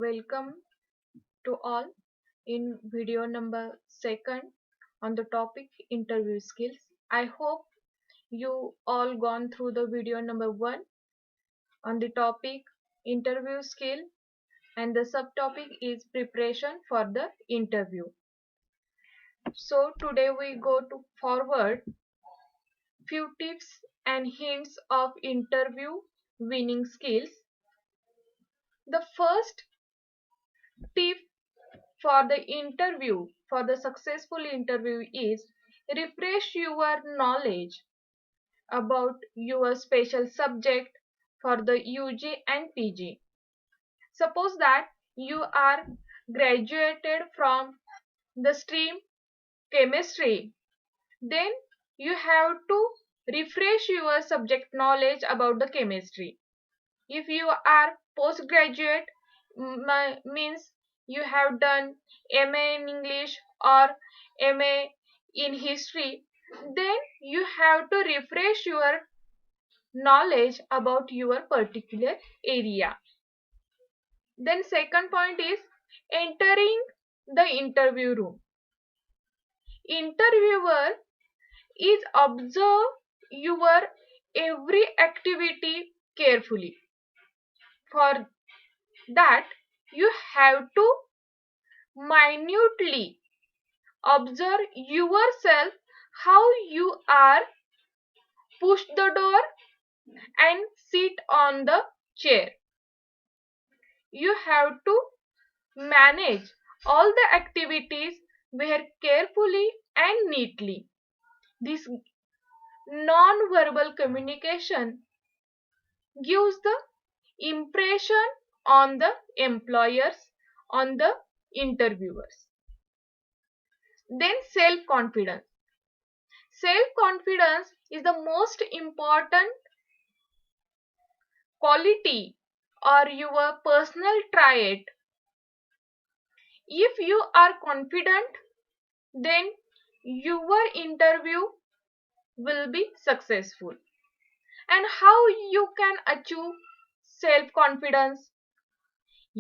welcome to all in video number second on the topic interview skills. I hope you all gone through the video number 1 on the topic interview skill, and the subtopic is preparation for the interview. So today we go to forward few tips and hints of interview winning skills. The first tip for the successful interview is refresh your knowledge about your special subject for the UG and PG. Suppose that you are graduated from the stream chemistry, then you have to refresh your subject knowledge about the chemistry. If you are postgraduate, means you have done MA in English or MA in history, then you have to refresh your knowledge about your particular area. Then second point is entering the interview room. Interviewer is observe your every activity carefully. For that, you have to minutely observe yourself, how you are push the door and sit on the chair. You have to manage all the activities very carefully and neatly. This non-verbal communication gives the impression on the employers, on the interviewers. Then self-confidence. Self-confidence is the most important quality or your personal trait. If you are confident, then your interview will be successful. And how you can achieve self-confidence?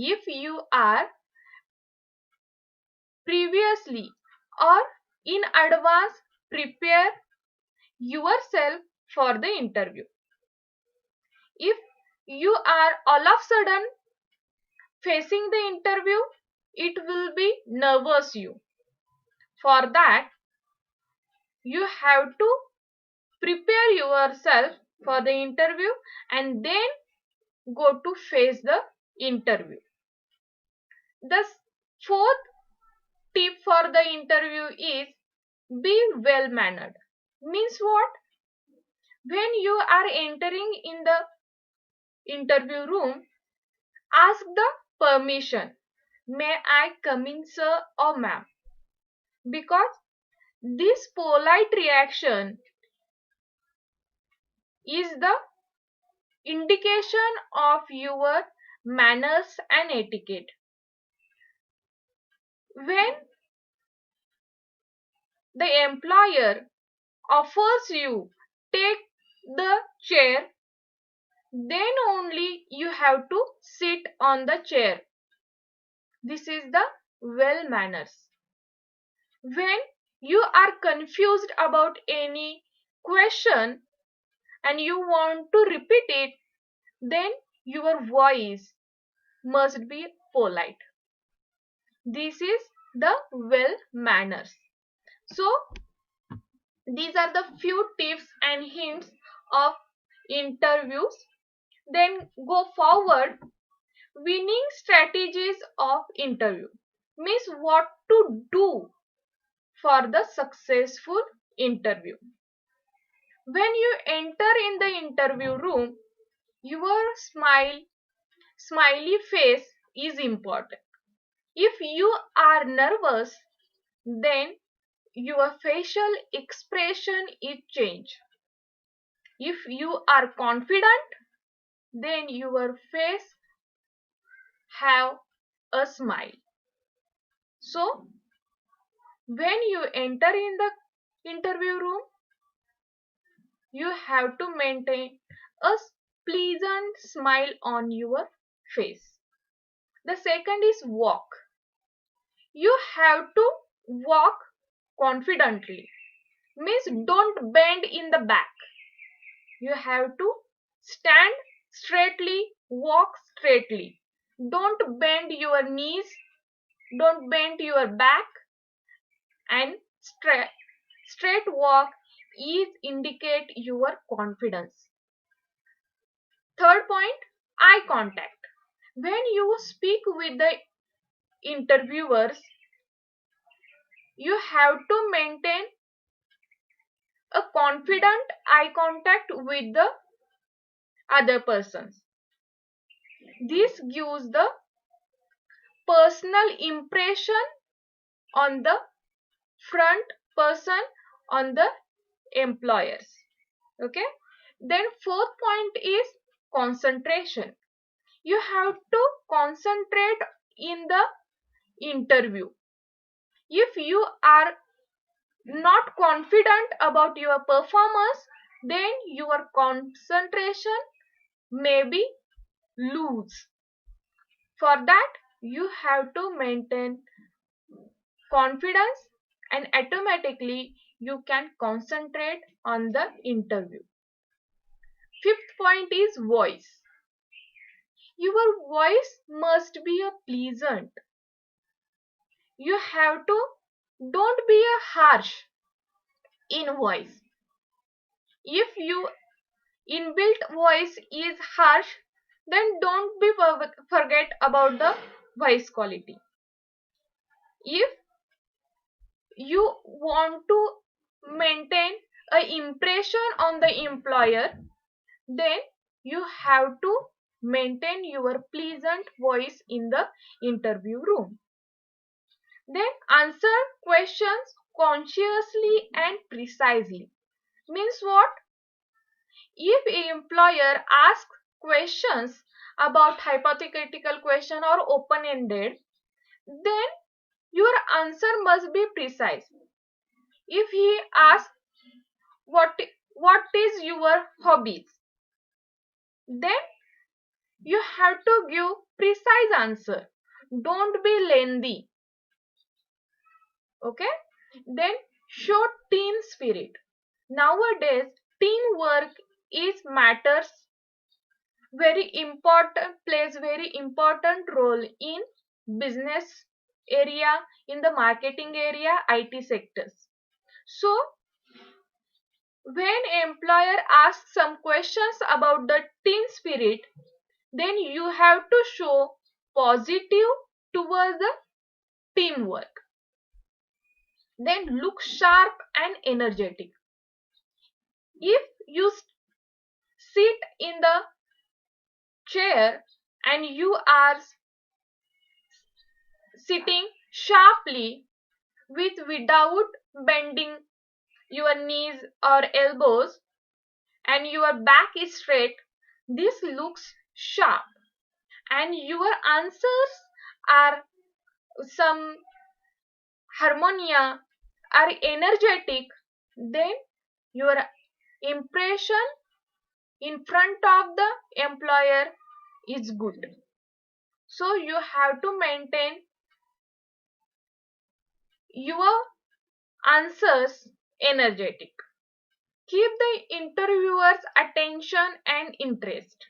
If you are previously or in advance prepare yourself for the interview. If you are all of sudden facing the interview, it will be nervous you. For that, you have to prepare yourself for the interview and then go to face the interview. The fourth tip for the interview is be well mannered. Means what? When you are entering in the interview room, ask the permission. May I come in, sir or ma'am? Because this polite reaction is the indication of your manners and etiquette. When the employer offers you take the chair, then only you have to sit on the chair. This is the well manners. When you are confused about any question and you want to repeat it, then your voice must be polite. This is the well manners. So these are the few tips and hints of interviews. Then go forward. Winning strategies of interview means what to do for the successful interview. When you enter in the interview room, your smiley face is important. If you are nervous, then your facial expression is changed. If you are confident, then your face have a smile. So when you enter in the interview room, you have to maintain a pleasant smile on your face. The second is walk. You have to walk confidently. Means don't bend in the back. You have to stand straightly, walk straightly. Don't bend your knees, don't bend your back, and straight walk is indicate your confidence. Third point, eye contact. When you speak with the interviewers, you have to maintain a confident eye contact with the other persons. This gives the personal impression on the front person, on the employers. Okay. Then fourth point is concentration. You have to concentrate in the interview. If you are not confident about your performance, then your concentration may be loose. For that, you have to maintain confidence, and automatically you can concentrate on the interview. Fifth point is voice. Your voice must be a pleasant. You have to don't be a harsh in voice. If your inbuilt voice is harsh, then don't be forget about the voice quality. If you want to maintain a impression on the employer, then you have to maintain your pleasant voice in the interview room. Then answer questions consciously and precisely. Means what? If an employer asks questions about hypothetical question or open-ended, then your answer must be precise. If he asks what is your hobbies, then you have to give precise answer. Don't be lengthy. Okay? Then show team spirit. Nowadays, teamwork is matters very important, plays very important role in business area, in the marketing area, IT sectors. So when employer asks some questions about the team spirit, then you have to show positive towards the teamwork. Then look sharp and energetic. If you sit in the chair and you are sitting sharply without bending your knees or elbows and your back is straight, this looks sharp and your answers are some harmonia, are energetic, then your impression in front of the employer is good. So you have to maintain your answers energetic. Keep the interviewer's attention and interest.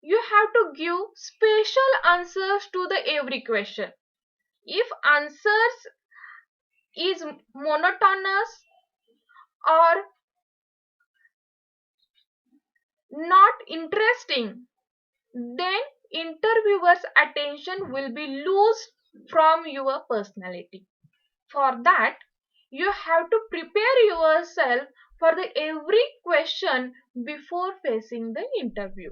You have to give special answers to the every question. If answers is monotonous or not interesting, then interviewer's attention will be lost from your personality. For that, you have to prepare yourself for the every question before facing the interview.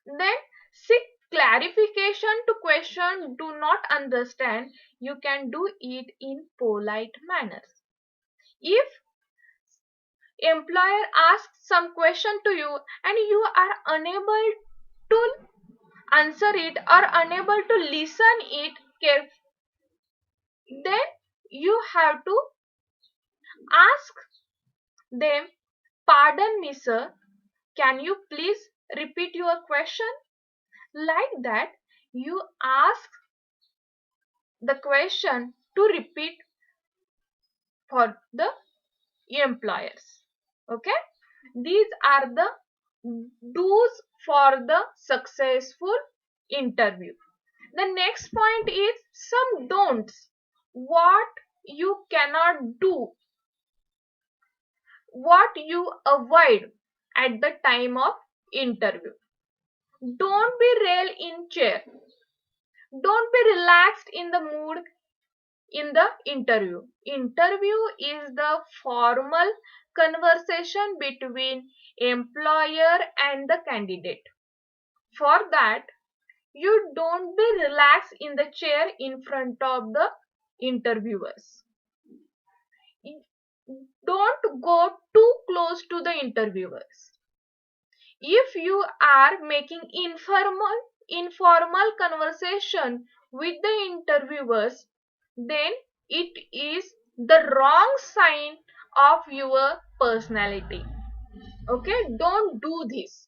Then seek clarification to question do not understand. You can do it in polite manners. If employer asks some question to you and you are unable to answer it or unable to listen it carefully, then you have to ask them, pardon me sir, can you please repeat your question? Like that, you ask the question to repeat for the employers. Okay, these are the do's for the successful interview. The next point is some don'ts. What you cannot do, what you avoid at the time of interview. Don't be real in chair. Don't be relaxed in the mood in the interview. Interview is the formal conversation between employer and the candidate. For that, you don't be relaxed in the chair in front of the interviewers. Don't go too close to the interviewers. If you are making informal conversation with the interviewers, then it is the wrong sign of your personality. Okay, don't do this.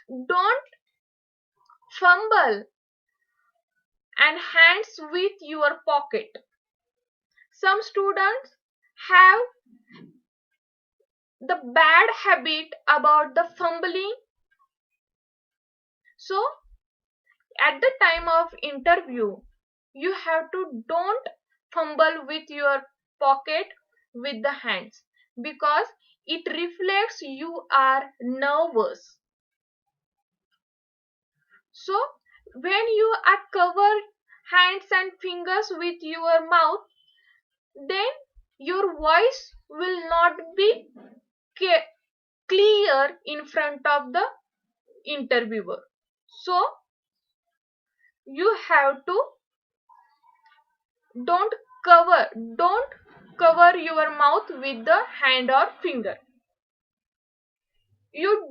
Don't fumble and hands with your pocket. Some students have the bad habit about the fumbling. So at the time of interview, you have to don't fumble with your pocket with the hands, because it reflects you are nervous. So when you are covered hands and fingers with your mouth, then your voice will not be clear in front of the interviewer. So you have to don't don't cover your mouth with the hand or finger. You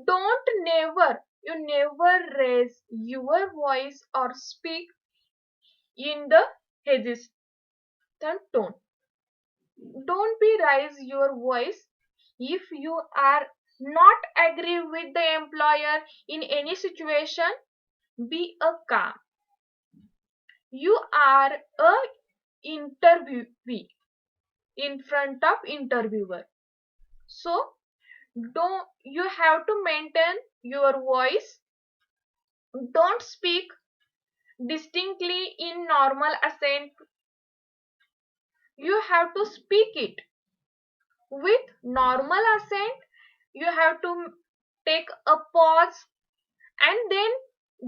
raise your voice or speak in the hesitant tone. Don't be raise your voice if you are not agree with the employer in any situation. Be a calm. You are a interviewee in front of interviewer, so don't you have to maintain your voice. Don't speak distinctly in normal accent. You have to speak it with normal accent. You have to take a pause and then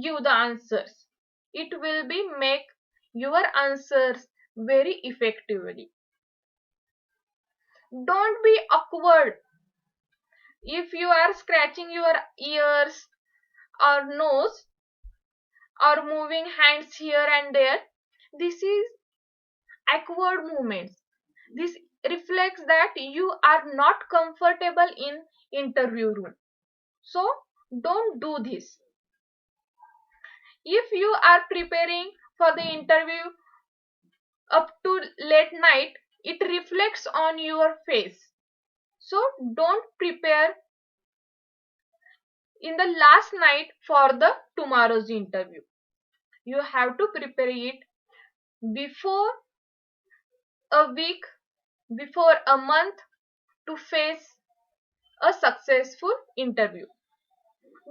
give the answers. It will be make your answers very effectively. Don't be awkward if you are scratching your ears or nose or moving hands here and there. This is awkward movements. This reflects that you are not comfortable in interview room. So don't do this. If you are preparing for the interview up to late night, it reflects on your face. So don't prepare in the last night for the tomorrow's interview. You have to prepare it before a week, before a month, to face a successful interview.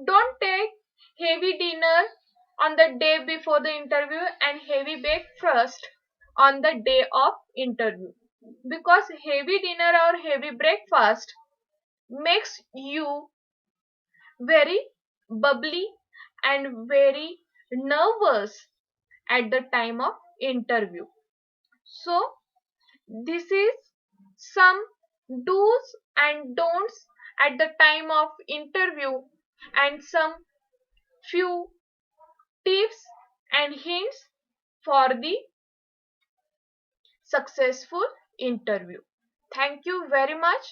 Don't take heavy dinner on the day before the interview and heavy breakfast on the day of interview, because heavy dinner or heavy breakfast makes you very bubbly and very nervous at the time of interview. So this is some do's and don'ts at the time of interview, and some few tips and hints for the successful interview. Thank you very much.